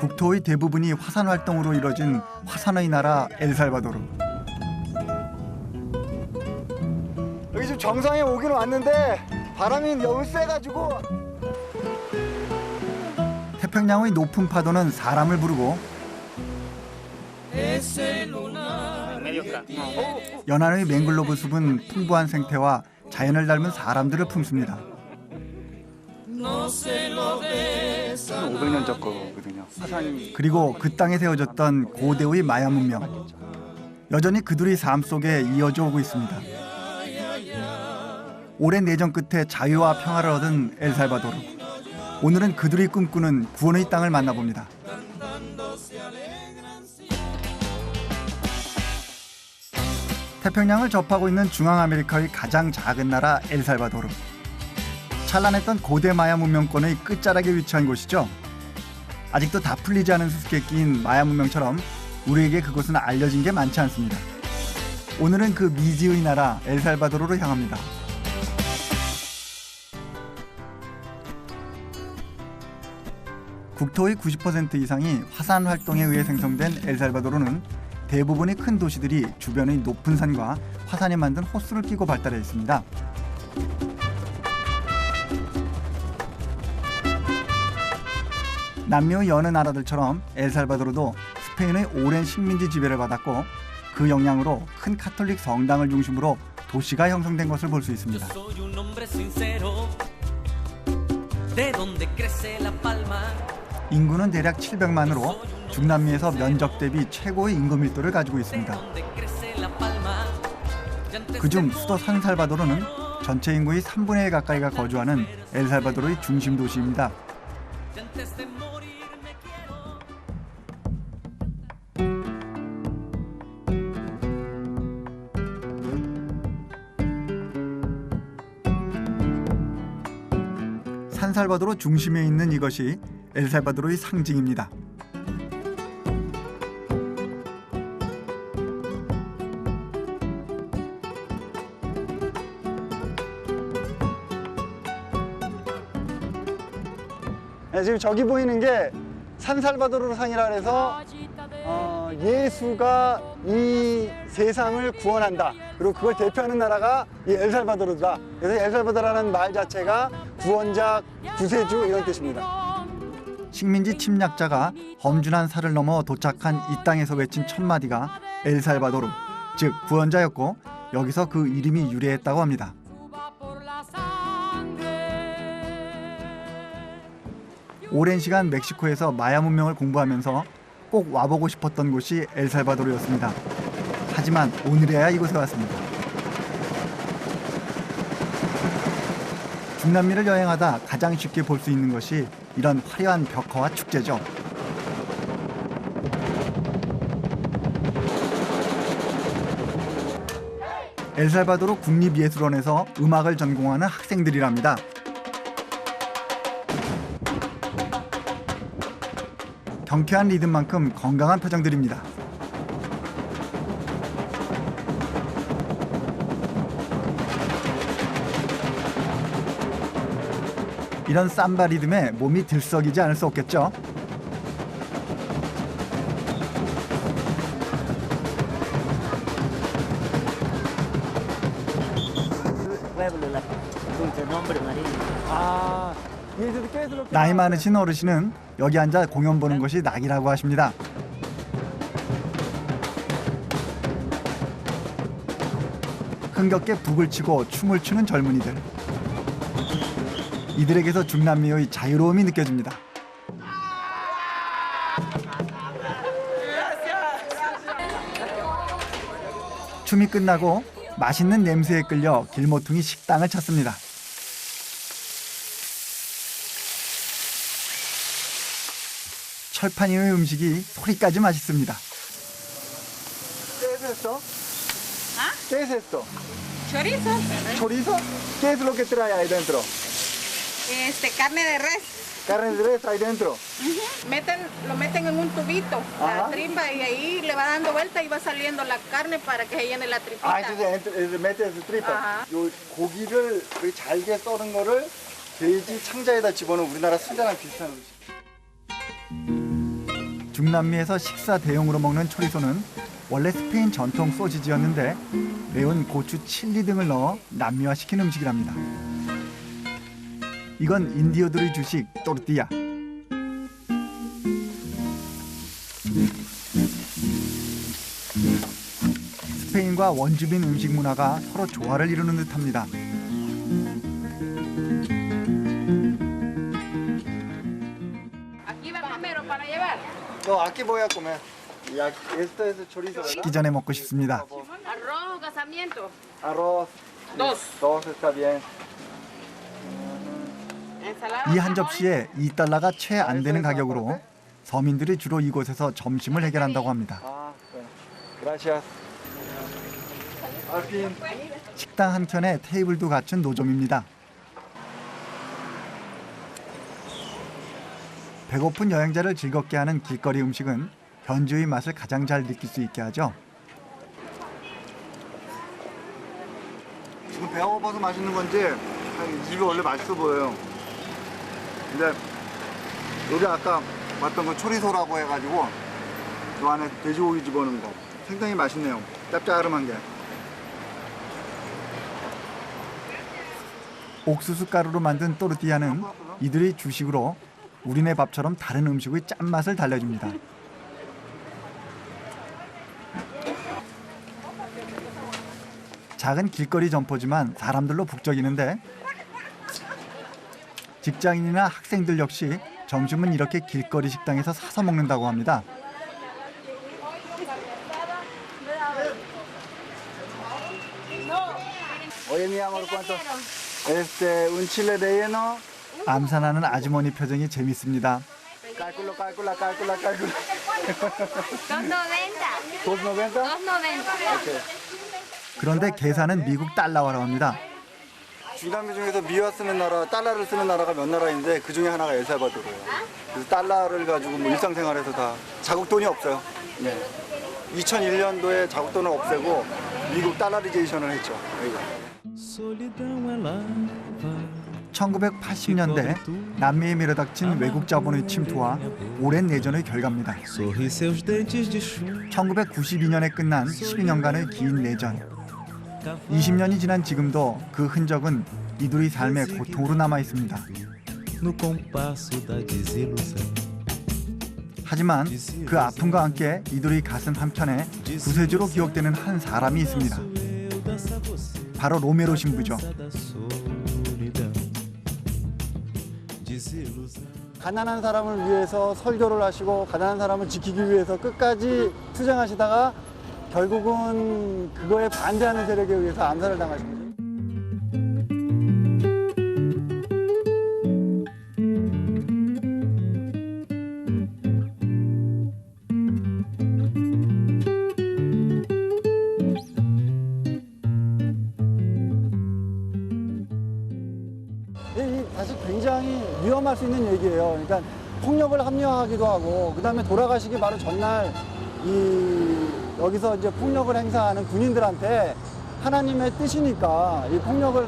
국토의 대부분이 화산 활동으로 이뤄진 화산의 나라 엘살바도르. 여기 지금 정상에 오긴 왔는데 바람이 너무 세가지고 태평양의 높은 파도는 사람을 부르고 연안의 맹글로브 숲은 풍부한 생태와 자연을 닮은 사람들을 품습니다. 500년 전 거거든요. 화산이 그리고 그 땅에 세워졌던 고대의 마야 문명, 여전히 그들의 삶 속에 이어져 오고 있습니다. 오랜 내전 끝에 자유와 평화를 얻은 엘살바도르. 오늘은 그들이 꿈꾸는 구원의 땅을 만나봅니다. 태평양을 접하고 있는 중앙아메리카의 가장 작은 나라 엘살바도르. 찬란했던 고대 마야 문명권의 끝자락에 위치한 곳이죠. 아직도 다 풀리지 않은 수수께끼인 마야 문명처럼 우리에게 그곳은 알려진 게 많지 않습니다. 오늘은 그 미지의 나라 엘살바도르로 향합니다. 국토의 90% 이상이 화산 활동에 의해 생성된 엘살바도르는 대부분의 큰 도시들이 주변의 높은 산과 화산이 만든 호수를 끼고 발달해 있습니다. 남미의 여느 나라들처럼 엘살바도르도 스페인의 오랜 식민지 지배를 받았고 그 영향으로 큰 카톨릭 성당을 중심으로 도시가 형성된 것을 볼 수 있습니다. 인구는 대략 700만으로 중남미에서 면적 대비 최고의 인구 밀도를 가지고 있습니다. 그중 수도 산살바도르는 전체 인구의 3분의 1 가까이가 거주하는 엘살바도르의 중심 도시입니다. 산살바도르 중심에 있는 이것이 엘살바도르의 상징입니다. 네, 지금 저기 보이는 게 산살바도르 산이라 해서 예수가 이 세상을 구원한다. 그리고 그걸 대표하는 나라가 이 엘살바도르다. 그래서 엘살바도르라는 말 자체가 구원자, 구세주 이런 뜻입니다. 식민지 침략자가 험준한 산을 넘어 도착한 이 땅에서 외친 첫 마디가 엘살바도르, 즉 구원자였고 여기서 그 이름이 유래했다고 합니다. 오랜 시간 멕시코에서 마야 문명을 공부하면서 꼭 와보고 싶었던 곳이 엘살바도르였습니다. 하지만 오늘에야 이곳에 왔습니다. 중남미를 여행하다 가장 쉽게 볼 수 있는 것이 이런 화려한 벽화와 축제죠. 엘살바도르 국립예술원에서 음악을 전공하는 학생들이랍니다. 경쾌한 리듬만큼 건강한 표정들입니다. 이런 삼바 리듬에 몸이 들썩이지 않을 수 없겠죠. 나이 많으신 어르신은 여기 앉아 공연 보는 것이 낙이라고 하십니다. 흥겹게 북을 치고 춤을 추는 젊은이들. 이들에게서 중남미의 자유로움이 느껴집니다. 춤이 끝나고 맛있는 냄새에 끌려 길모퉁이 식당을 찾습니다. 철판 위의 음식이 소리까지 맛있습니다. ¿Qué es esto? ¿Ah? ¿Qué es esto? Chorizo. ¿Chorizo? ¿Qué es lo que trae ahí dentro? Carne de res. Carne de res ahí dentro. Lo meten en un tubito, Ajá. la tripa, y ahí le va dando vuelta y va saliendo la carne para que se llene la tripita. 아, entonces mete su tripa. 아하. 요 고기를 그 잘게 썰은 거를 돼지 창자에다 집어넣은 우리나라 순대랑 비슷한 음식. 중남미에서 식사 대용으로 먹는 초리소는 원래 스페인 전통 소시지였는데 매운 고추, 칠리 등을 넣어 남미화시킨 음식이랍니다. 이건 인디오들의 주식 또르띠아. 스페인과 원주민 음식 문화가 서로 조화를 이루는 듯합니다. Aquí va primero para llevar. 너 aquí voy a comer. Esto es chorizo, ¿verdad? 식기 전에 먹고 싶습니다. Arroz o casamiento. Arroz. Dos. Dos está bien. Ensalada. 이 한 접시에 2달러가 채 안 되는 가격으로 서민들이 주로 이곳에서 점심을 해결한다고 합니다. Gracias. 식당 한켠에 테이블도 갖춘 노점입니다. 배고픈 여행자를 즐겁게 하는 길거리 음식은 현지의 맛을 가장 잘 느낄 수 있게 하죠. 지금 배가 고파서 맛있는 건지 이 집이 원래 맛있어 보여요. 근데 여기 아까 봤던 거 초리소라고 해가지고 그 안에 돼지고기 집어넣은 거 상당히 맛있네요. 짭짤한 게. 옥수수 가루로 만든 또르띠아는 이들의 주식으로 우리네 밥처럼 다른 음식의 짠맛을 달래줍니다. 작은 길거리 점포지만 사람들로 북적이는데 직장인이나 학생들 역시 점심은 이렇게 길거리 식당에서 사서 먹는다고 합니다. Oye, mi amor, ¿cuánto? Un chile relleno. 암산하는 아주머니 표정이 재밌습니다. Cálculo. 2.90. 2.90? 2.90. 그런데 계산은 미국 달러화로 합니다. 중남미 중에서 미화 쓰는 나라, 달러를 쓰는 나라가 몇 나라인데 그 중에 하나가 엘살바도르예요. 그래서 달러를 가지고 뭐 일상생활에서 다 자국 돈이 없어요. 네. 2001년도에 자국 돈을 없애고 미국 달러리제이션을 했죠. 여기가. 1980년대 남미에 밀어닥친 외국 자본의 침투와 오랜 내전의 결과입니다. 1992년에 끝난 12년간의 긴 내전. 20년이 지난 지금도 그 흔적은 이들의 삶의 고통으로 남아 있습니다. 하지만 그 아픔과 함께 이들의 가슴 한켠에 구세주로 기억되는 한 사람이 있습니다. 바로 로메로 신부죠. 가난한 사람을 위해서 설교를 하시고 가난한 사람을 지키기 위해서 끝까지 투쟁하시다가 결국은 그거에 반대하는 세력에 의해서 암살을 당하신 거죠. 사실 굉장히 위험할 수 있는 얘기예요. 그러니까 폭력을 합리화하기도 하고 그다음에 돌아가시기 바로 전날 여기서 이제 폭력을 행사하는 군인들한테 하나님의 뜻이니까 이 폭력을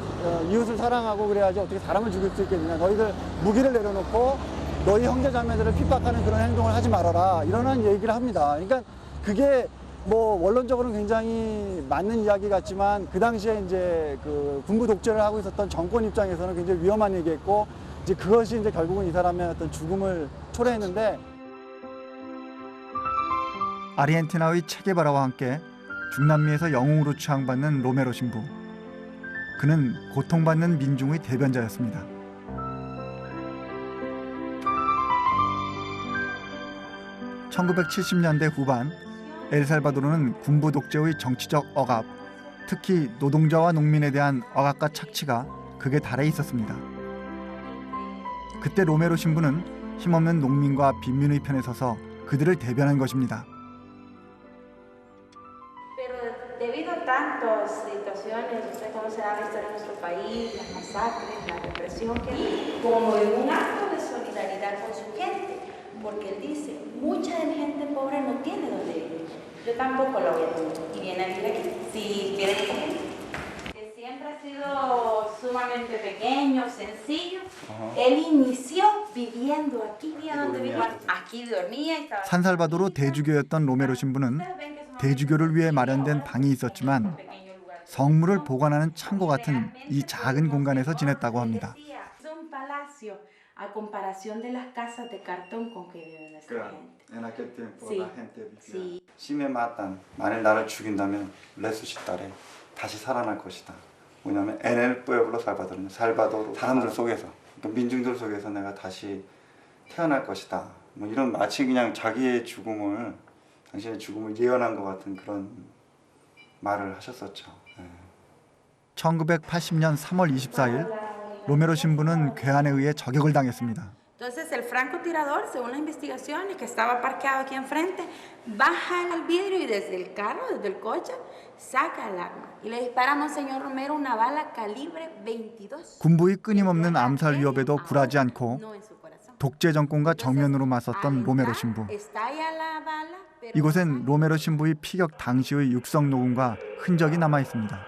이웃을 사랑하고 그래야지 어떻게 사람을 죽일 수 있겠느냐. 너희들 무기를 내려놓고 너희 형제 자매들을 핍박하는 그런 행동을 하지 말아라. 이러는 얘기를 합니다. 그러니까 그게 뭐 원론적으로는 굉장히 맞는 이야기 같지만 그 당시에 이제 그 군부 독재를 하고 있었던 정권 입장에서는 굉장히 위험한 얘기였고 이제 그것이 이제 결국은 이 사람의 어떤 죽음을 초래했는데 아르헨티나의 체게바라와 함께 중남미에서 영웅으로 추앙받는 로메로 신부. 그는 고통받는 민중의 대변자였습니다. (1970년대) 후반 엘살바도르는 군부 독재의 정치적 억압, 특히 노동자와 농민에 대한 억압과 착취가 극에 달해 있었습니다. 그때 로메로 신부는 힘없는 농민과 빈민의 편에 서서 그들을 대변한 것입니다. Debido a tantas situaciones, usted conoce la historia de nuestro país, las masacres, la represión, que como en un acto de solidaridad con su gente, porque él dice, mucha gente pobre no tiene donde ir. Yo tampoco lo voy a tener. Y viene a vivir aquí, si quiere que siempre ha sido sumamente sumamente pequeño, sencillo. Él inició viviendo aquí. ¿Mira dónde vivió? Aquí dormía y estaba... 산살바도르 대주교였던 로메로 신부는 대주교를 위해 마련된 방이 있었지만 성물을 보관하는 창고 같은 이 작은 공간에서 지냈다고 합니다. Un palacio a comparación de las casas de cartón con que vive nuestra gente. En aquel tiempo Sí. la gente vivía. Sí. 심에 맞단 만일 나를 죽인다면 레수시타래 다시 살아날 것이다. 뭐냐면 에넬 뿌에블로 살바도르 살바도르 사람들 속에서 그러니까 민중들 속에서 내가 다시 태어날 것이다. 뭐 이런 마치 그냥 자기의 죽음을 당신의 죽음을 예언한 것 같은 그런 말을 하셨었죠. 1980년 3월 24일 로메로 신부는 괴한에 의해 저격을 당했습니다. Entonces el francotirador, según las investigaciones, que estaba parqueado aquí enfrente, baja el vidrio y desde el carro, desde el coche, saca el arma y le dispara a Monseñor Romero una bala calibre 22. 군부의 끊임없는 암살 위협에도 굴하지 않고 No en su corazón. 독재 정권과 정면으로 맞섰던 로메로 신부. Estalla la bala, pero 이곳엔 로메로 신부의 피격 당시의 육성 녹음과 흔적이 남아 있습니다.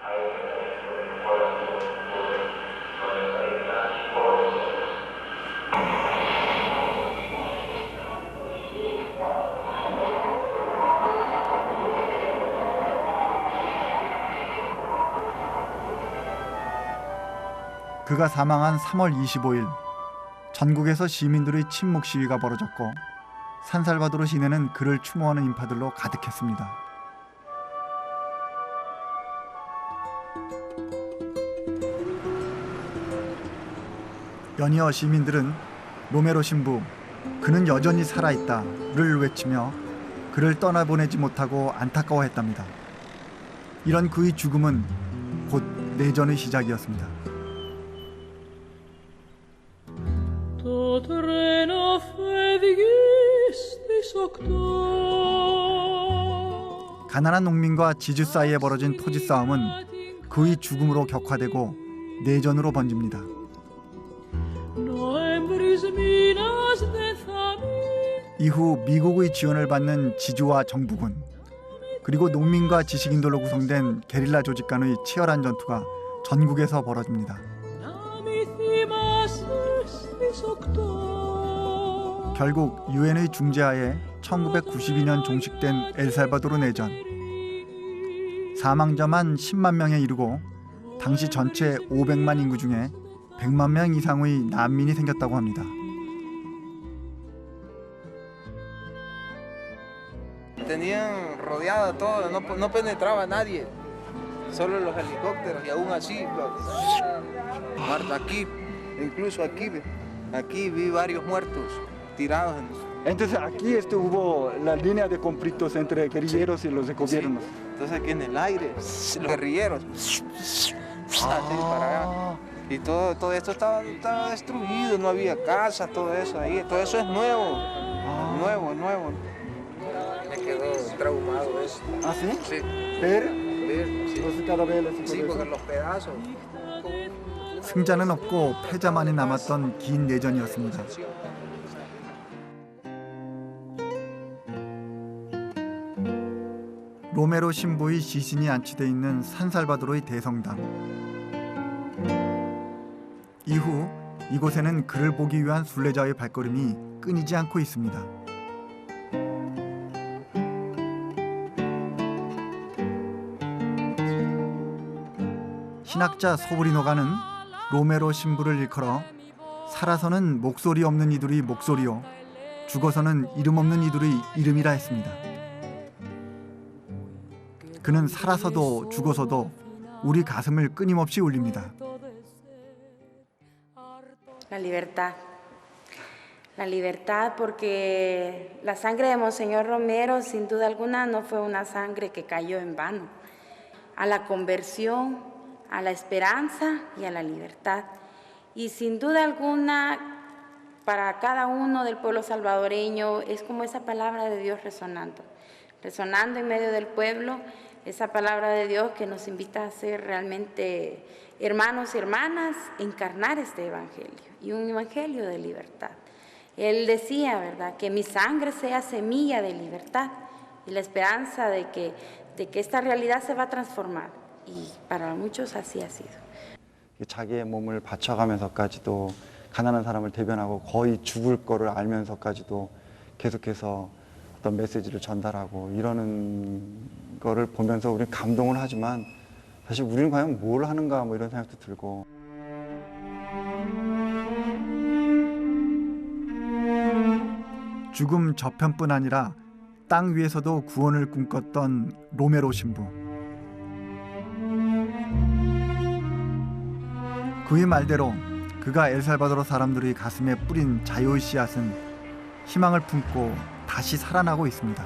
그가 사망한 3월 25일 전국에서 시민들의 침묵 시위가 벌어졌고 산살바도르 시내는 그를 추모하는 인파들로 가득했습니다. 연이어 시민들은 로메로 신부, 그는 여전히 살아있다를 외치며 그를 떠나보내지 못하고 안타까워했답니다. 이런 그의 죽음은 곧 내전의 시작이었습니다. 가난한 농민과 지주 사이에 벌어진 토지 싸움은 그의 죽음으로 격화되고 내전으로 번집니다. 이후 미국의 지원을 받는 지주와 정부군, 그리고 농민과 지식인들로 구성된 게릴라 조직 간의 치열한 전투가 전국에서 벌어집니다. 결국 유엔의 중재하에 1992년 종식된 엘살바도르 내전. 사망자만 10만 명에 이르고 당시 전체 500만 인구 중에 100만 명 이상의 난민이 생겼다고 합니다. Tenían rodeada todo, no penetraba nadie, solo los helicópteros y aún así, Marta, aquí, incluso aquí vi varios muertos tirados. Entonces aquí hubo la línea de conflictos entre guerrilleros y los gobiernos. Entonces aquí en el aire, los guerrilleros, así para allá. Y todo esto estaba destruido, no había casas, todo eso ahí, todo eso es nuevo, nuevo. Me quedó traumado eso. ¿Ah, sí? Sí. ¿Ver? Sí. Los cadáveres y Sí, todo porque eso. los pedazos. 승자는 없고 패자만이 남았던 긴 내전이었습니다. 로메로 신부의 시신이 안치돼 있는 산살바도르의 대성당. 이후 이곳에는 그를 보기 위한 순례자의 발걸음이 끊이지 않고 있습니다. 신학자 소브리노가는 로메로 신부를 일컬어 살아서는 목소리 없는 이들의 목소리요, 죽어서는 이름 없는 이들의 이름이라 했습니다. 그는 살아서도 죽어서도 우리 가슴을 끊임없이 울립니다. La libertad. La libertad porque la sangre de Monseñor Romero sin duda alguna no fue una sangre que cayó en vano. A la conversión, a la esperanza y a la libertad. Y sin duda alguna para cada uno del pueblo salvadoreño es como esa palabra de Dios resonando en medio del pueblo, esa palabra de Dios que nos invita a ser realmente hermanos y hermanas, encarnar este evangelio y un evangelio de libertad. Él decía, ¿verdad?, que mi sangre sea semilla de libertad y la esperanza de que esta realidad se va a transformar. Y para muchos así ha sido. 자기의 몸을 바쳐가면서까지도 가난한 사람을 대변하고 거의 죽을 거를 알면서까지도 계속해서 어떤 메시지를 전달하고 이러는 거를 보면서 우리는 감동을 하지만 사실 우리는 과연 뭘 하는가 뭐 이런 생각도 들고. 죽음 저편뿐 아니라 땅 위에서도 구원을 꿈꿨던 로메로 신부. 그의 말대로 그가 엘살바도르 사람들의 가슴에 뿌린 자유의 씨앗은 희망을 품고 다시 살아나고 있습니다.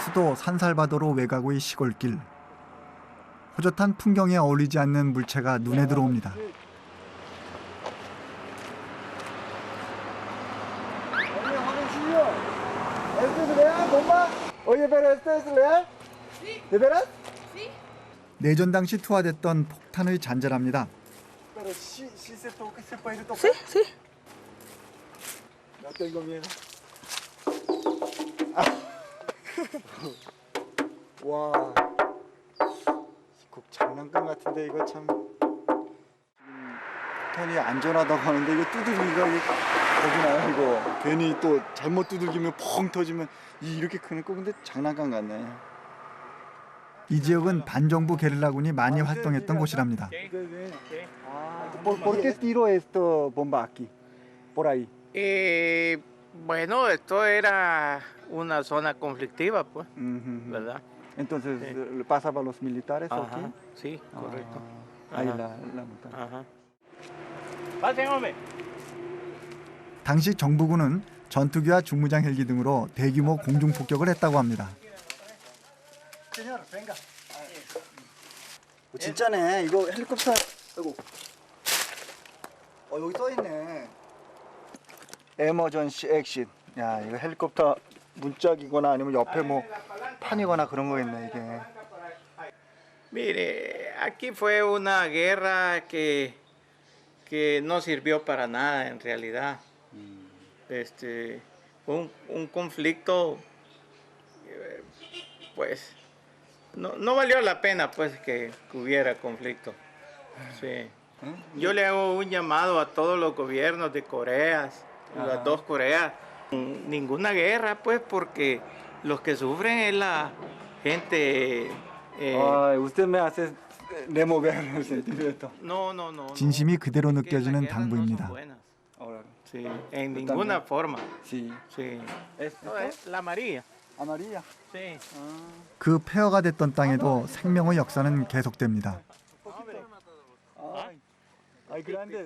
수도 산살바도르 외곽의 시골길. 호젓한 풍경에 어울리지 않는 물체가 눈에 들어옵니다. 내전 당시 투하됐던 폭탄의 잔재랍니다. 와, 꼭 장난감 같은데 이거 참. 폭탄이 안전하다고 하는데 이거 두들기가 이게 겁이 나요 이거. 괜히 또 잘못 두들기면 펑 터지면 이렇게 크는 거 근데 장난감 같네. 이 지역은 반정부 게릴라군이 많이 활동했던 곳이랍니다. ¿Por qué tiro esto bomba aquí? Por ahí. Bueno, esto era una zona conflictiva, pues, Ujú. ¿verdad? Entonces le pasaba a los militares Ajá, aquí. sí, correcto. Ahí Ajá. la montaña. Ajá. ¡Pasen, hombre! 당시 정부군은 전투기와 중무장 헬기 등으로 대규모 공중 폭격을 했다고 합니다. 진짜네. 이거 헬리콥터. 아이고. 여기 써 있네. 에머전시 액션. 야, 이거 헬리콥터 문짝이거나 아니면 옆에 뭐 판이거나 그런 거겠네 이게. Mire, aquí fue una guerra que no sirvió para nada en realidad. Fue un conflicto, pues, no valió la pena pues que hubiera conflicto. Sí. Yo le hago un llamado a todos los gobiernos de Corea, las dos Coreas. Ninguna guerra pues porque los que sufren es la gente. usted me hace remover el sentimiento. No. 진심이 그대로 Es que las 느껴지는 guerras no son 당부입니다. buenas. Ahora, Sí, en ninguna forma. sí. Sí. ¿Esto? No, es la amarilla. Amarilla. Sí. 그 폐허가 됐던 땅에도 생명의 역사는 계속됩니다. Ay, grande.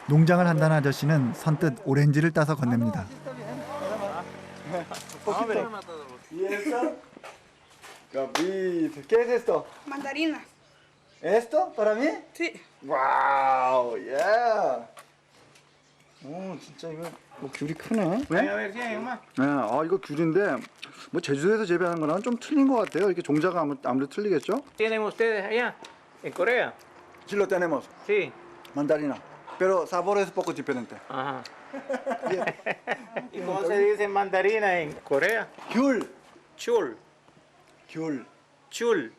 농장을 한다는 아저씨는 선뜻 오렌지를 따서 건넵니다. ¿Y esto? Capito. ¿Qué es esto? Mandarinas. ¿Esto? ¿Para mí? Sí. 와우, 예. 오, 진짜 이거 뭐 귤이 크네. A ver si hay más. 네, 이거 귤인데 뭐 제주도에서 재배하는 거랑 좀 틀린 것 같아요. 이렇게 종자가 아무래도 틀리겠죠? ¿Tienen ustedes allá, en Corea? Sí lo tenemos, Sí. mandarina. Pero sabor es poco diferente. Ajá. ¿Y cómo se dice mandarina en Corea? 귤, Chul. 귤. Chul.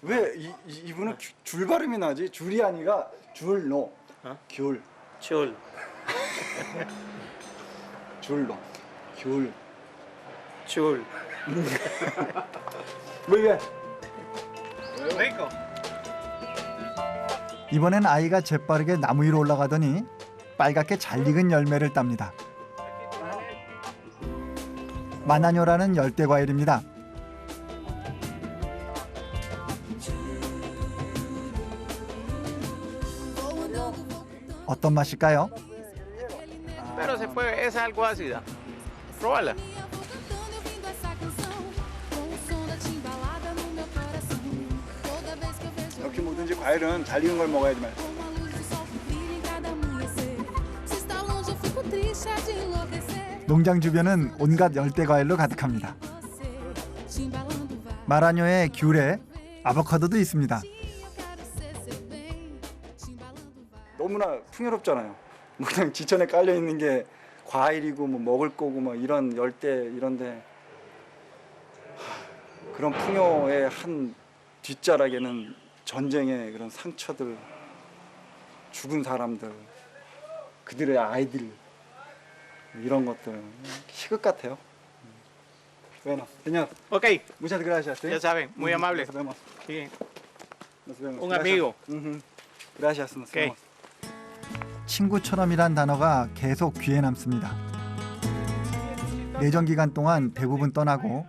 왜 이분은 줄 발음이 나지? 줄이 아니라 줄로. 귤, Chul. 줄로. 귤. Chul. Muy bien. Rico. 이번엔 아이가 재빠르게 나무 위로 올라가더니 빨갛게 잘 익은 열매를 땁니다. 마나뇨라는 열대 과일입니다. 어떤 맛일까요? Pero se puede, es algo ácida. Pruébala. 역시 뭐든지 과일은 잘 익은 걸 먹어야지만. 농장 주변은 온갖 열대 과일로 가득합니다. 마라뇨에 귤에 아보카도도 있습니다. 너무나 풍요롭잖아요. 뭐 그냥 지천에 깔려 있는 게 과일이고 뭐 먹을 거고 뭐 이런 열대 이런데 그런 풍요의 한 뒷자락에는 전쟁의 그런 상처들, 죽은 사람들, 그들의 아이들 이런 것들 희극 같아요. Bueno, señor, Ok, muchas gracias. ¿sí? ya saben, muy amable. Nos vemos. Sí. Nos vemos. Un Gracias. amigo. Ujú. Gracias. Nos Ok. vemos. 친구처럼이란 단어가 계속 귀에 남습니다. 내전 기간 동안 대부분 떠나고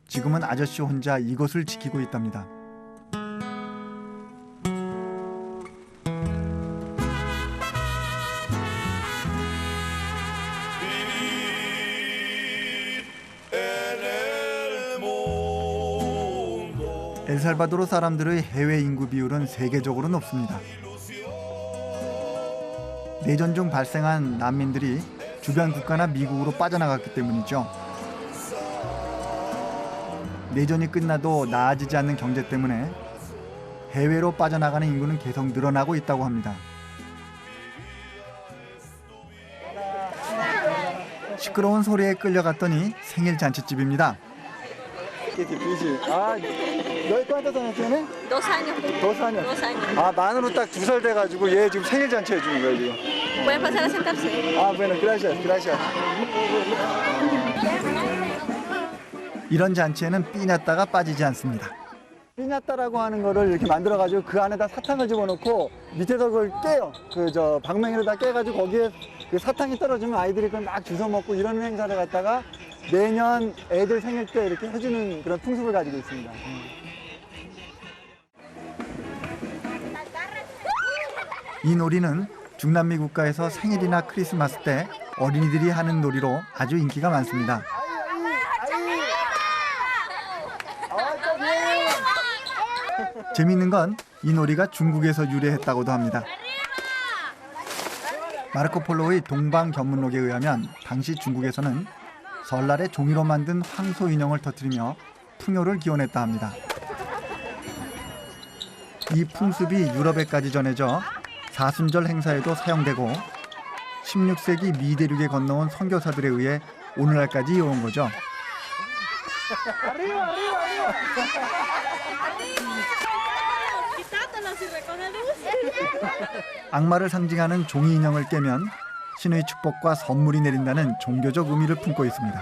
지금은 아저씨 혼자 이곳을 지키고 있답니다. 엘살바도르 사람들의 해외 인구 비율은 세계적으로 높습니다. 내전 중 발생한 난민들이 주변 국가나 미국으로 빠져나갔기 때문이죠. 내전이 끝나도 나아지지 않는 경제 때문에 해외로 빠져나가는 인구는 계속 늘어나고 있다고 합니다. 시끄러운 소리에 끌려갔더니 생일 잔치집입니다. Qué difícil. Ah, ¿no cuántos años tiene? 2 años. 2 años. 2 años. 아, 만으로 딱 2살 돼가지고 얘 지금 생일 잔치 해주는 거예요 지금. Pueden pasar a sentarse. 아, bueno, gracias, gracias. 이런 잔치에는 삐냐따가 빠지지 않습니다. 삐냐따라고 하는 거를 이렇게 만들어가지고 그 안에다 사탕을 집어넣고 밑에서 그걸 깨요. 그 방맹이로 다 깨가지고 거기에 그 사탕이 떨어지면 아이들이 그걸 막 주워 먹고 이런 행사를 갖다가 매년 애들 생일 때 이렇게 해주는 그런 풍습을 가지고 있습니다. 이 놀이는 중남미 국가에서 생일이나 크리스마스 때 어린이들이 하는 놀이로 아주 인기가 많습니다. 재미있는 건 이 놀이가 중국에서 유래했다고도 합니다. 마르코폴로의 동방견문록에 의하면 당시 중국에서는 설날에 종이로 만든 황소 인형을 터뜨리며 풍요를 기원했다 합니다. 이 풍습이 유럽에까지 전해져 사순절 행사에도 사용되고 16세기 미 대륙에 건너온 선교사들에 의해 오늘날까지 이어온 거죠. 악마를 상징하는 종이 인형을 깨면 신의 축복과 선물이 내린다는 종교적 의미를 품고 있습니다.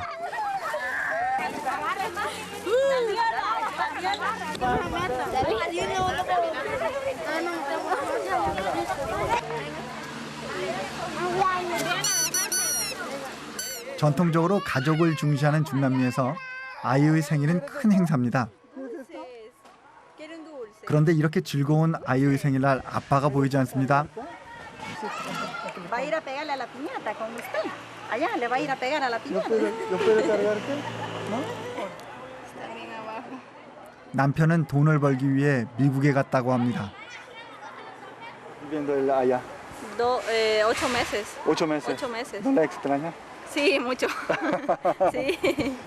전통적으로 가족을 중시하는 중남미에서 아이의 생일은 큰 행사입니다. 그런데 이렇게 즐거운 아이의 생일날 아빠가 보이지 않습니다. Va a ir a pegarle a la piñata con usted. Allá le va a ir a pegar a la piñata. ¿Yo puedo cargarte? 남편은 돈을 벌기 위해 미국에 갔다고 합니다. Viviendo allá. 8 meses. 8 meses. 8 meses. ¿No la extraña? Sí, mucho. Sí.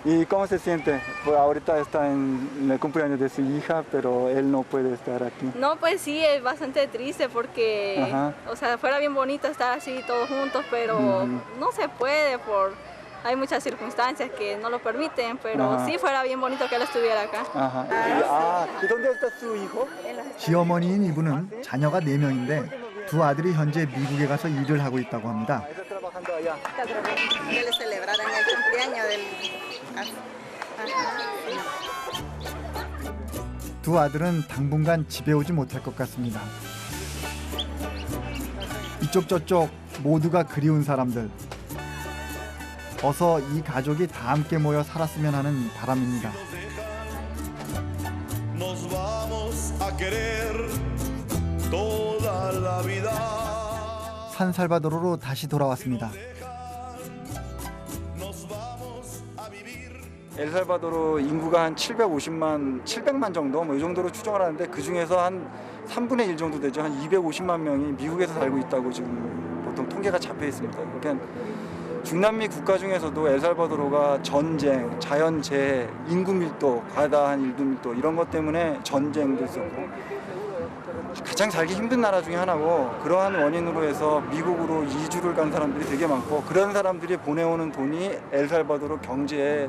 ¿Y cómo se siente? Pues ahorita está en el cumpleaños de su hija, pero él no puede estar aquí. No, pues sí, es bastante triste porque, Ajá. o sea, fuera bien bonito estar así todos juntos, pero no se puede hay muchas circunstancias que no lo permiten, pero Ajá. sí fuera bien bonito que él estuviera acá. Ajá. Ah, ¿y dónde está su hijo? 시어머니인 이분은 자녀가 4명인데 두 아들이 현재 미국에 가서 일을 하고 있다고 합니다. Está trabajando allá. Que le celebraran el cumpleaños del... 두 아들은 당분간 집에 오지 못할 것 같습니다. 이쪽 저쪽 모두가 그리운 사람들. 어서 이 가족이 다 함께 모여 살았으면 하는 바람입니다. Nos vamos a querer toda la vida. 산살바도르로 다시 돌아왔습니다. 엘살바도르 인구가 한 700만 정도 뭐 이 정도로 추정을 하는데 그 중에서 한 3분의 1 정도 되죠. 한 250만 명이 미국에서 살고 있다고 지금 보통 통계가 잡혀 있습니다. 그러니까 중남미 국가 중에서도 엘살바도르가 전쟁, 자연재해, 인구 밀도, 과다한 인구 밀도 이런 것 때문에 전쟁도 있었고 가장 살기 힘든 나라 중에 하나고 그러한 원인으로 해서 미국으로 이주를 간 사람들이 되게 많고 그런 사람들이 보내오는 돈이 엘살바도르 경제에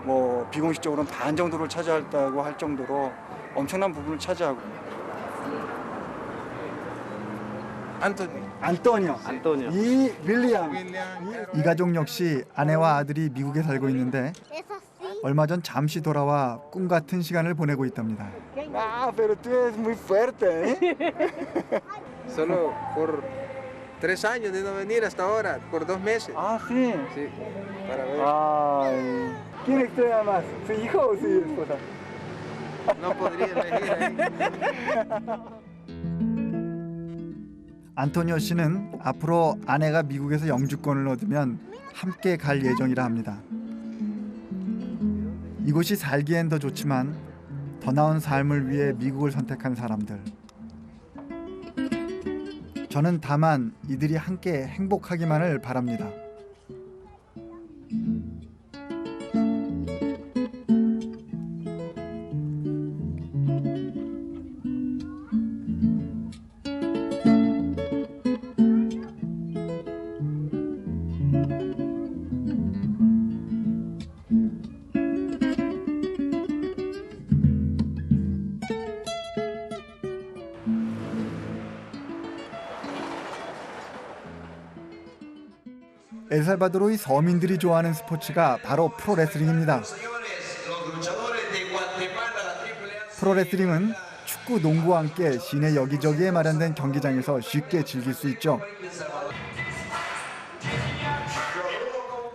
뭐 비공식적으로는 반 정도를 차지한다고 할 정도로 엄청난 부분을 차지하고 안토니오, 이 윌리엄. 이 가족 역시 아내와 아들이 미국에 살고 있는데 얼마 전 잠시 돌아와 꿈 같은 시간을 보내고 있답니다. Ah, pero tú eres muy fuerte, ¿eh? Solo por 3 años de no venir hasta ahora, por 2 meses. Ah, sí. Sí, para ver. Ay, ¿quién extraña más? ¿Su hijo o su esposa? No podría elegir ahí. 안토니오 씨는 앞으로 아내가 미국에서 영주권을 얻으면 함께 갈 예정이라 합니다. 이곳이 살기엔 더 좋지만 더 나은 삶을 위해 미국을 선택한 사람들. 저는 다만 이들이 함께 행복하기만을 바랍니다. 엘살바도르의 서민들이 좋아하는 스포츠가 바로 프로레슬링입니다. 프로레슬링은 축구, 농구와 함께 시내 여기저기에 마련된 경기장에서 쉽게 즐길 수 있죠.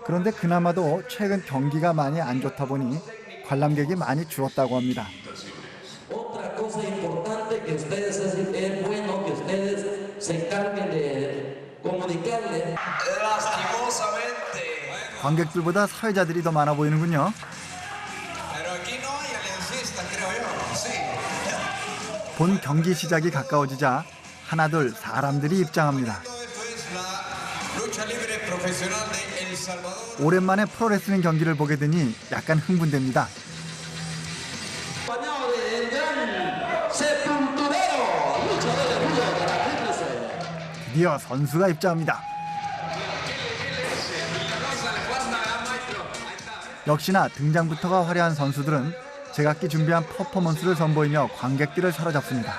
그런데 그나마도 최근 경기가 많이 안 좋다 보니 관람객이 많이 줄었다고 합니다. Otra cosa importante que ustedes hacen es bueno que ustedes se encarguen de comunicarle. 관객들보다 사회자들이 더 많아 보이는군요. 본 경기 시작이 가까워지자 하나둘 사람들이 입장합니다. 오랜만에 프로레슬링 경기를 보게 되니 약간 흥분됩니다. 드디어 선수가 입장합니다. 역시나 등장부터가 화려한 선수들은 제각기 준비한 퍼포먼스를 선보이며 관객들을 사로잡습니다.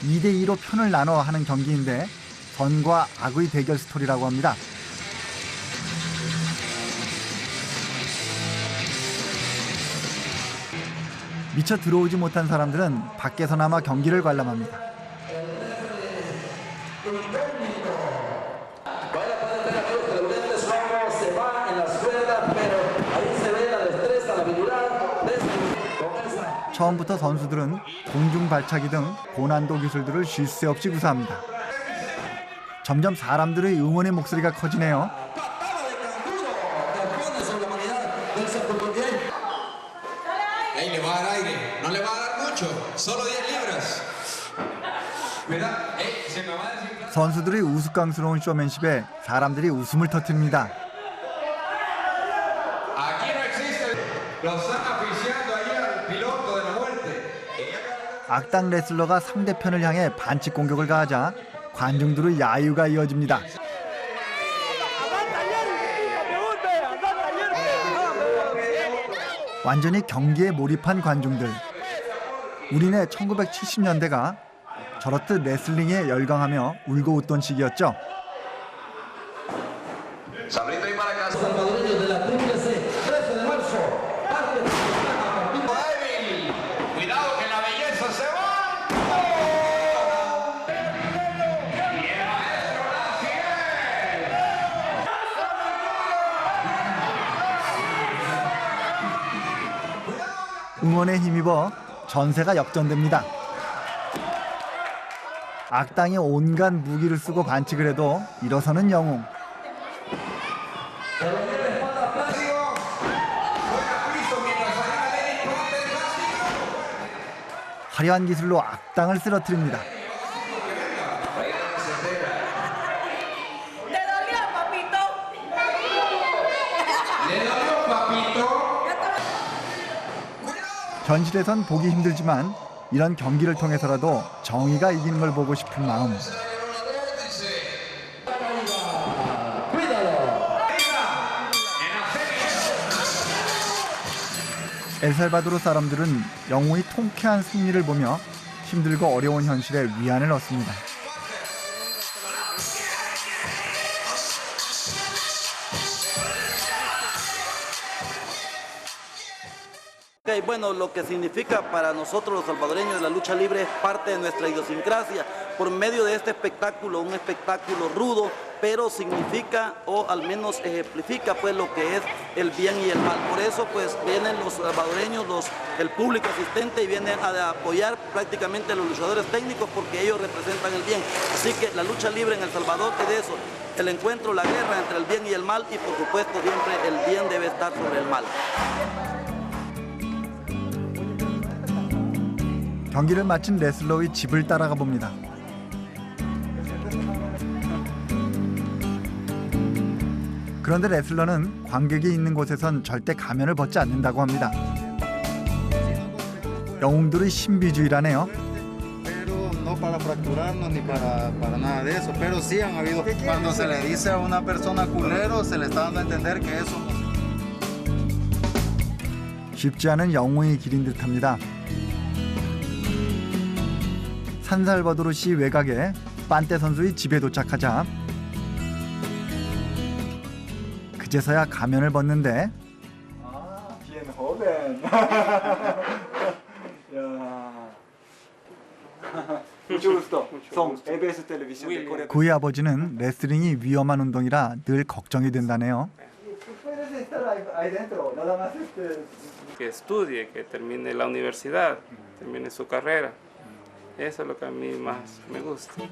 2대2로 편을 나눠 하는 경기인데 선과 악의 대결 스토리라고 합니다. 미처 들어오지 못한 사람들은 밖에서나마 경기를 관람합니다. 처음부터 선수들은 공중 발차기 등 고난도 기술들을 쉴 새 없이 구사합니다. 점점 사람들의 응원의 목소리가 커지네요. 선수들의 우스꽝스러운 쇼맨십에 사람들이 웃음을 터뜨립니다. 악당 레슬러가 상대편을 향해 반칙 공격을 가하자 관중들의 야유가 이어집니다. 완전히 경기에 몰입한 관중들. 우리네 1970년대가 저렇듯 레슬링에 열광하며 울고 웃던 시기였죠. 응원에 힘입어 전세가 역전됩니다. 악당이 온갖 무기를 쓰고 반칙을 해도 일어서는 영웅. 화려한 기술로 악당을 쓰러뜨립니다. 현실에선 보기 힘들지만 이런 경기를 통해서라도 정의가 이기는 걸 보고 싶은 마음. 엘살바도르 사람들은 영웅의 통쾌한 승리를 보며 힘들고 어려운 현실에 위안을 얻습니다. Y bueno, lo que significa para nosotros los salvadoreños la lucha libre es parte de nuestra idiosincrasia. Por medio de este espectáculo, un espectáculo rudo, pero significa o al menos ejemplifica pues lo que es el bien y el mal. Por eso pues vienen los salvadoreños, el público asistente y vienen a apoyar prácticamente a los luchadores técnicos porque ellos representan el bien. Así que la lucha libre en El Salvador es de eso, el encuentro, la guerra entre el bien y el mal y por supuesto siempre el bien debe estar sobre el mal. 경기를 마친 레슬러의 집을 따라가 봅니다. 그런데 레슬러는 관객이 있는 곳에선 절대 가면을 벗지 않는다고 합니다. 영웅들의 신비주의라네요. Pero no para fracturarnos ni para nada de eso, pero sí han habido. Cuando se le dice a una persona culero, se le está dando a entender que eso. 쉽지 않은 영웅의 길인 듯합니다. 산살바도르시 외곽에 빤테 선수의 집에 도착하자 그제서야 가면을 벗는데 Bien joven. Mucho gusto. Son EBS Televisión de Corea. 그의 아버지는 레슬링이 위험한 운동이라 늘 걱정이 된다네요. Puedes estar ahí dentro, nada más que estudie, que termine la universidad, termine su carrera. Eso es lo que a mí más me gusta.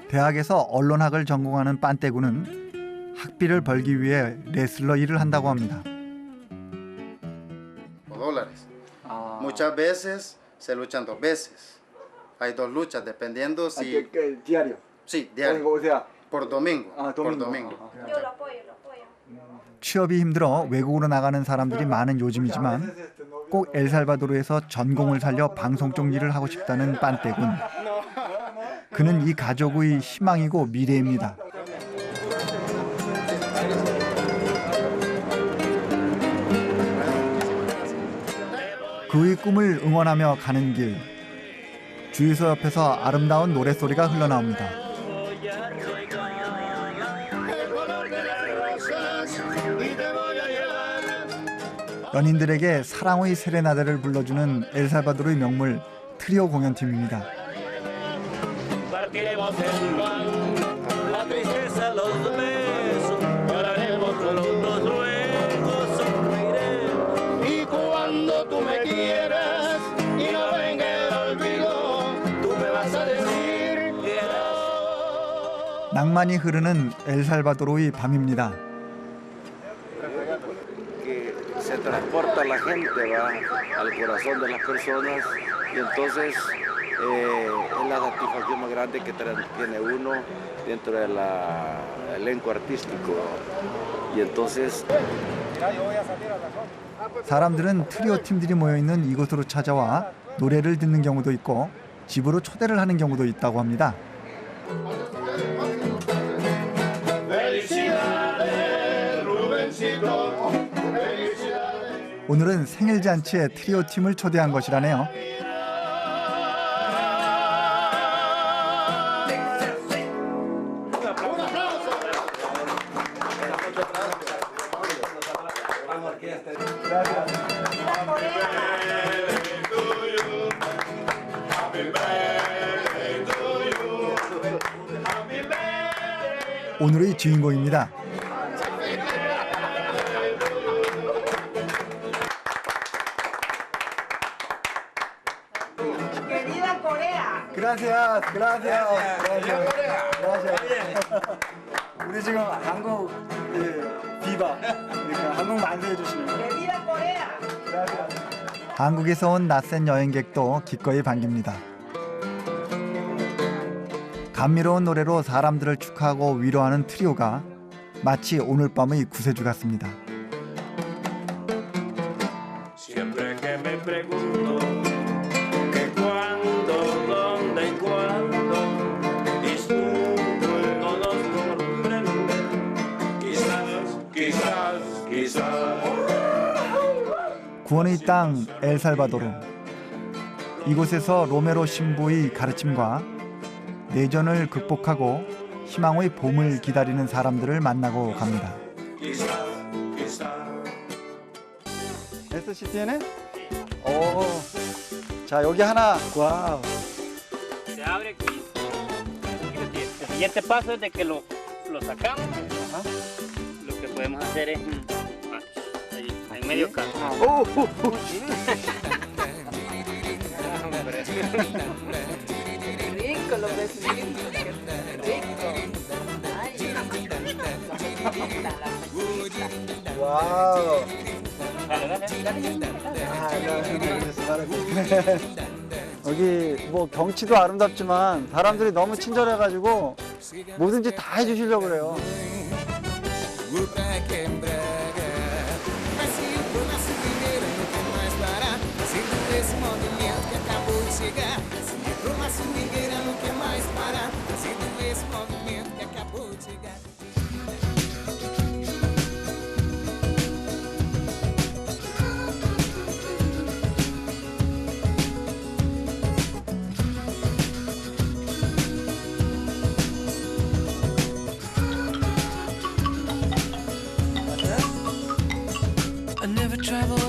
대학에서 언론학을 전공하는 빤테군은 학비를 벌기 위해 레슬러 일을 한다고 합니다. $. Muchas veces se luchan 2 veces. Hay 2 luchas dependiendo si diario. Sí, diario. O sea, por domingo. domingo. Por domingo. Yo lo apoyo. 취업이 힘들어 외국으로 나가는 사람들이 많은 요즘이지만 꼭 엘살바도르에서 전공을 살려 방송 쪽 일을 하고 싶다는 빤테군. 그는 이 가족의 희망이고 미래입니다. 그의 꿈을 응원하며 가는 길. 주유소 옆에서 아름다운 노랫소리가 흘러나옵니다. 연인들에게 사랑의 세레나데를 불러주는 엘살바도르의 명물 트리오 공연팀입니다. 낭만이 흐르는 엘살바도르의 밤입니다. Se transporta la gente, va al corazón de las personas y entonces es la satisfacción más grande que tiene uno dentro del elenco artístico y entonces 사람들은 트리오 팀들이 모여 있는 이곳으로 찾아와 노래를 듣는 경우도 있고 집으로 초대를 하는 경우도 있다고 합니다. 오늘은 생일 잔치에 트리오 팀을 초대한 것이라네요. 오늘의 주인공입니다. Gracias, gracias, gracias. 우리 지금 한국 비바, 그러니까 한국 만세해 주시는. 한국에서 온 낯선 여행객도 기꺼이 반깁니다. 감미로운 노래로 사람들을 축하하고 위로하는 트리오가 마치 오늘 밤의 구세주 같습니다. me pregunto que cuándo, dónde y cuándo, y tú no nos comprende. Quizás. 구원의 땅 엘살바도르. 이곳에서 로메로 신부의 가르침과 내전을 극복하고 희망의 봄을 기다리는 사람들을 만나고 갑니다. ¿Esto sí tiene? Oh. 자, 여기 하나. 와우. Se abre aquí. El siguiente paso es de que lo sacamos. Lo que podemos hacer es ahí, en medio campo. Rico los vecinos, rico. 와우. 여기 뭐 경치도 아름답지만 사람들이 너무 친절해가지고 뭐든지 다 해주시려고 그래요. I never travel